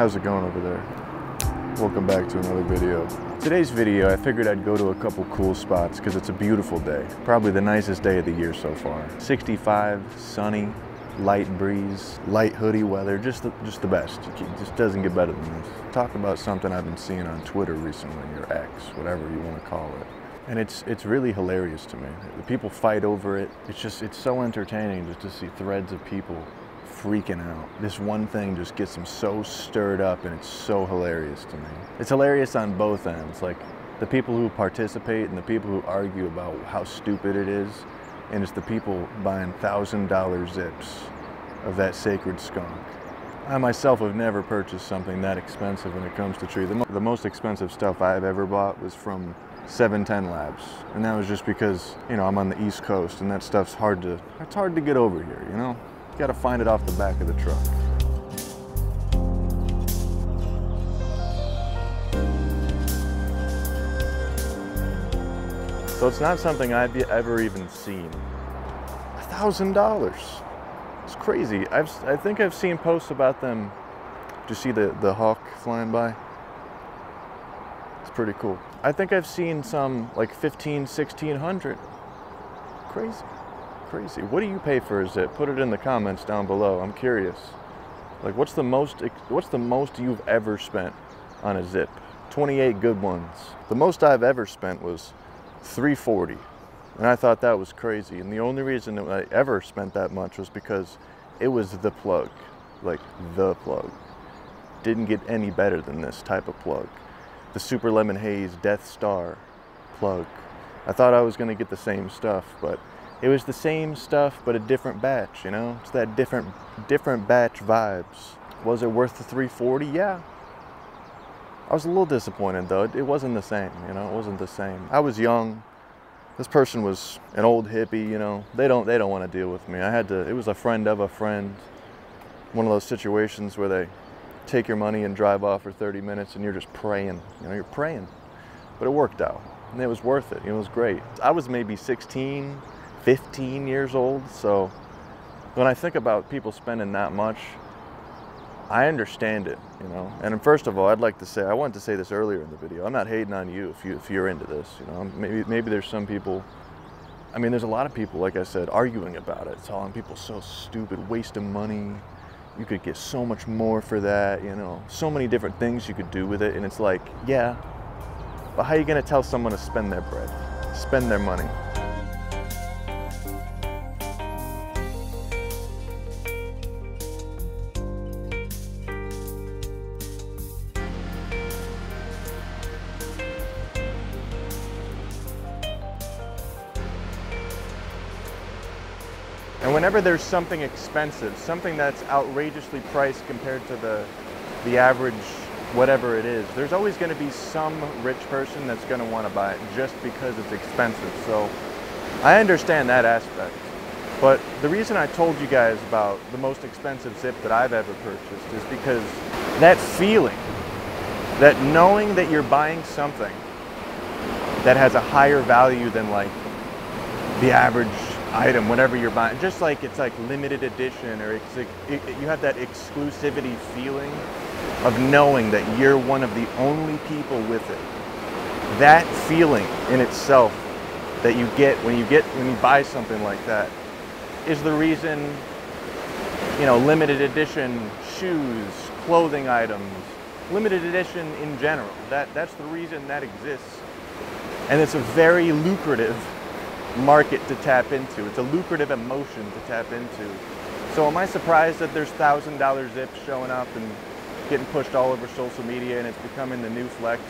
How's it going over there? Welcome back to another video. Today's video, I figured I'd go to a couple cool spots because it's a beautiful day. Probably the nicest day of the year so far. 65, sunny, light breeze, light hoodie weather, just the best. It just doesn't get better than this. Talk about something I've been seeing on Twitter recently, or X, whatever you want to call it. And it's really hilarious to me. The people fight over it. It's so entertaining just to see threads of people freaking out. This one thing just gets them so stirred up, and it's so hilarious to me. It's hilarious on both ends, like the people who participate and the people who argue about how stupid it is, and it's the people buying $1,000 zips of that sacred skunk. I myself have never purchased something that expensive when it comes to tree. The most expensive stuff I've ever bought was from 710 Labs, and that was just because, you know, I'm on the East Coast and that stuff's hard to get over here, you know? You gotta find it off the back of the truck. So it's not something I've ever even seen. $1,000. It's crazy. I think I've seen posts about them. Did you see the hawk flying by? It's pretty cool. I think I've seen some like 1,500, 1,600. Crazy. Crazy. What do you pay for a zip? Put it in the comments down below. I'm curious. Like, what's the most you've ever spent on a zip? 28 good ones. The most I've ever spent was $340, and I thought that was crazy. And the only reason that I ever spent that much was because it was the plug, like the plug. Didn't get any better than this type of plug. The Super Lemon Haze Death Star plug. I thought I was gonna get the same stuff, but it was the same stuff, but a different batch, you know? It's that different batch vibes. Was it worth the $340? Yeah. I was a little disappointed though. It wasn't the same, you know? It wasn't the same. I was young. This person was an old hippie, you know? They don't want to deal with me. It was a friend of a friend. One of those situations where they take your money and drive off for 30 minutes and you're just praying. You know, you're praying. But it worked out. And it was worth it. It was great. I was maybe 16, 15 years old, so when I think about people spending that much, I understand it, you know. And first of all, I wanted to say this earlier in the video. I'm not hating on you if you're into this, you know. Maybe there's some people. I mean, there's a lot of people, like I said, arguing about it, telling people so stupid, wasting money. You could get so much more for that, you know. So many different things you could do with it, and it's like, yeah, but how are you gonna tell someone to spend their bread, spend their money? And whenever there's something expensive, something that's outrageously priced compared to the average whatever it is, there's always going to be some rich person that's going to want to buy it just because it's expensive. So I understand that aspect. But the reason I told you guys about the most expensive zip that I've ever purchased is because that feeling, that knowing that you're buying something that has a higher value than like the average item, whenever you're buying, just like it's like limited edition, or it's like you have that exclusivity feeling of knowing that you're one of the only people with it. That feeling in itself that you get when you buy something like that is the reason, you know, limited edition shoes, clothing items, limited edition in general, that's the reason that exists. And it's a very lucrative market to tap into. It's a lucrative emotion to tap into. So am I surprised that there's $1,000 zips showing up and getting pushed all over social media and it's becoming the new flex?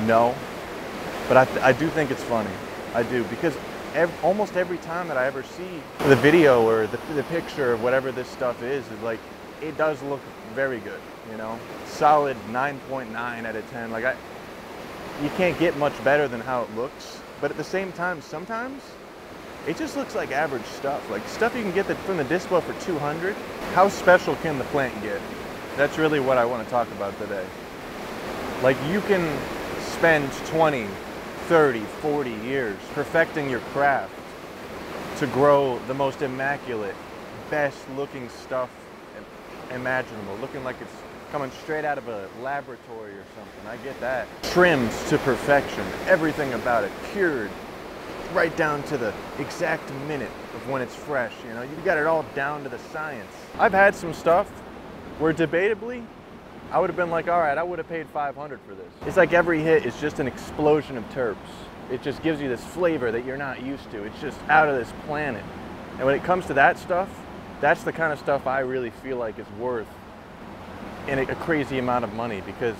No. But I do think it's funny. I do, because almost every time that I ever see the video or the picture of whatever this stuff is like, it does look very good, you know? Solid 9.9 out of 10. Like, you can't get much better than how it looks. But at the same time, sometimes it just looks like average stuff. Like stuff you can get from the dispo for $200. How special can the plant get? That's really what I want to talk about today. Like, you can spend 20, 30, 40 years perfecting your craft to grow the most immaculate, best looking stuff imaginable, looking like it's coming straight out of a laboratory or something. I get that. Trimmed to perfection, everything about it, cured right down to the exact minute of when it's fresh, you know? You got it all down to the science. I've had some stuff where debatably, I would have been like, all right, I would have paid $500 for this. It's like every hit is just an explosion of terps. It just gives you this flavor that you're not used to. It's just out of this planet. And when it comes to that stuff, that's the kind of stuff I really feel like is worth a crazy amount of money, because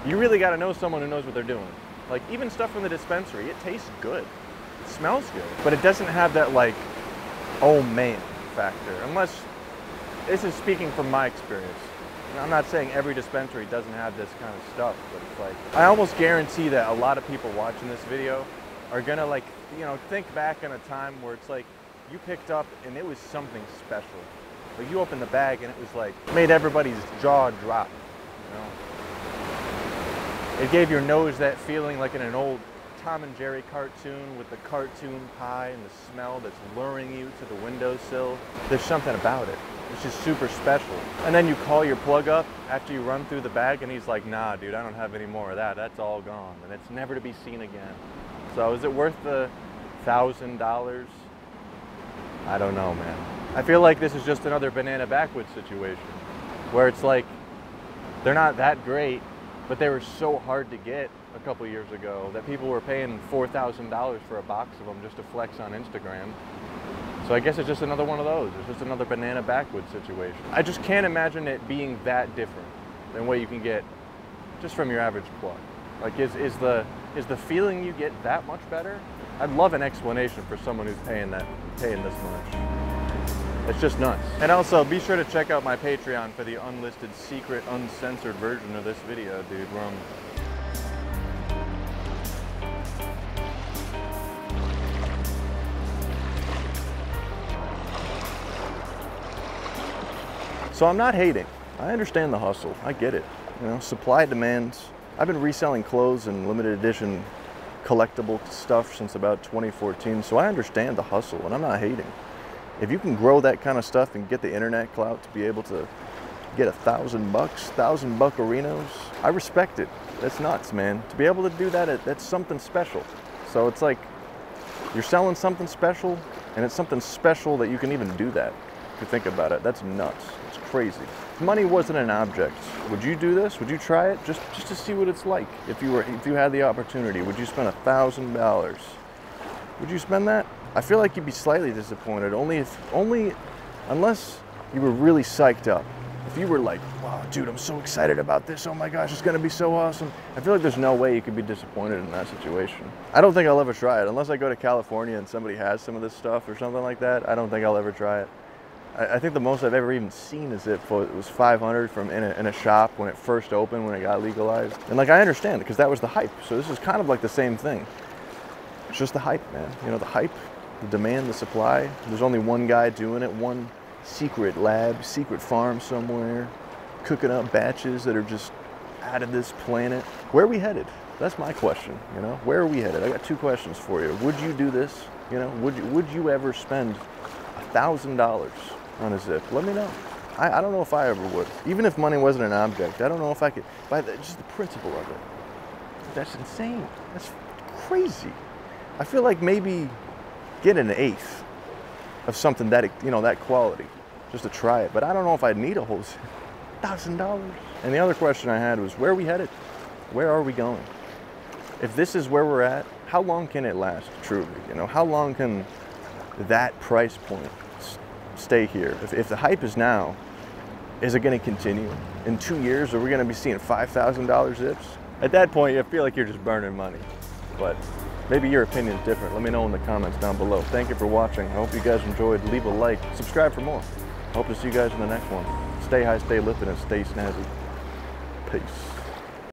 you really got to know someone who knows what they're doing. Like, even stuff from the dispensary, it tastes good. It smells good. But it doesn't have that, like, oh man factor. Unless, this is speaking from my experience. I'm not saying every dispensary doesn't have this kind of stuff, but it's like, I almost guarantee that a lot of people watching this video are gonna, like, you know, think back in a time where it's like, you picked up and it was something special. Like, you opened the bag and it was like, made everybody's jaw drop, you know? It gave your nose that feeling like in an old Tom and Jerry cartoon with the cartoon pie and the smell that's luring you to the windowsill. There's something about it. It's just super special. And then you call your plug up after you run through the bag and he's like, nah, dude, I don't have any more of that. That's all gone. And it's never to be seen again. So is it worth the $1,000? I don't know, man. I feel like this is just another banana backwoods situation where it's like, they're not that great, but they were so hard to get a couple years ago that people were paying $4,000 for a box of them just to flex on Instagram. So I guess it's just another one of those. It's just another banana backwoods situation. I just can't imagine it being that different than what you can get just from your average plug. Like, is the feeling you get that much better? I'd love an explanation for someone who's paying this much. It's just nuts. And also, be sure to check out my Patreon for the unlisted, secret, uncensored version of this video, dude. So I'm not hating. I understand the hustle. I get it. You know, supply demands. I've been reselling clothes and limited edition collectible stuff since about 2014, so I understand the hustle, and I'm not hating. If you can grow that kind of stuff and get the internet clout to be able to get $1,000, $1,000 buccarinos, I respect it. That's nuts, man. To be able to do that, that's something special. So it's like, you're selling something special, and it's something special that you can even do that. If you think about it, that's nuts. It's crazy. If money wasn't an object, would you do this? Would you try it just to see what it's like? If you had the opportunity, would you spend $1,000? Would you spend that? I feel like you'd be slightly disappointed, unless you were really psyched up. If you were like, wow, dude, I'm so excited about this. Oh my gosh, it's gonna be so awesome. I feel like there's no way you could be disappointed in that situation. I don't think I'll ever try it. Unless I go to California and somebody has some of this stuff or something like that, I don't think I'll ever try it. I think the most I've ever even seen is it was $500 from in a shop when it first opened, when it got legalized. And like, I understand it, because that was the hype. So this is kind of like the same thing. It's just the hype, man. You know, the hype, the demand, the supply. There's only one guy doing it, one secret lab, secret farm somewhere, cooking up batches that are just out of this planet. Where are we headed? That's my question, you know? Where are we headed? I got two questions for you. Would you do this? You know, would you ever spend $1,000 on a zip? Let me know. I don't know if I ever would. Even if money wasn't an object, I don't know if I could, just the principle of it. That's insane. That's crazy. I feel like maybe get an eighth of something that, you know, that quality, just to try it. But I don't know if I'd need a whole $1,000. And the other question I had was, where are we headed? Where are we going? If this is where we're at, how long can it last, truly? You know, how long can that price point stay here? If the hype is now, is it going to continue? In 2 years, are we going to be seeing $5,000 zips? At that point, you feel like you're just burning money. But maybe your opinion's different. Let me know in the comments down below. Thank you for watching. I hope you guys enjoyed. Leave a like. Subscribe for more. I hope to see you guys in the next one. Stay high, stay lifted, and stay snazzy. Peace.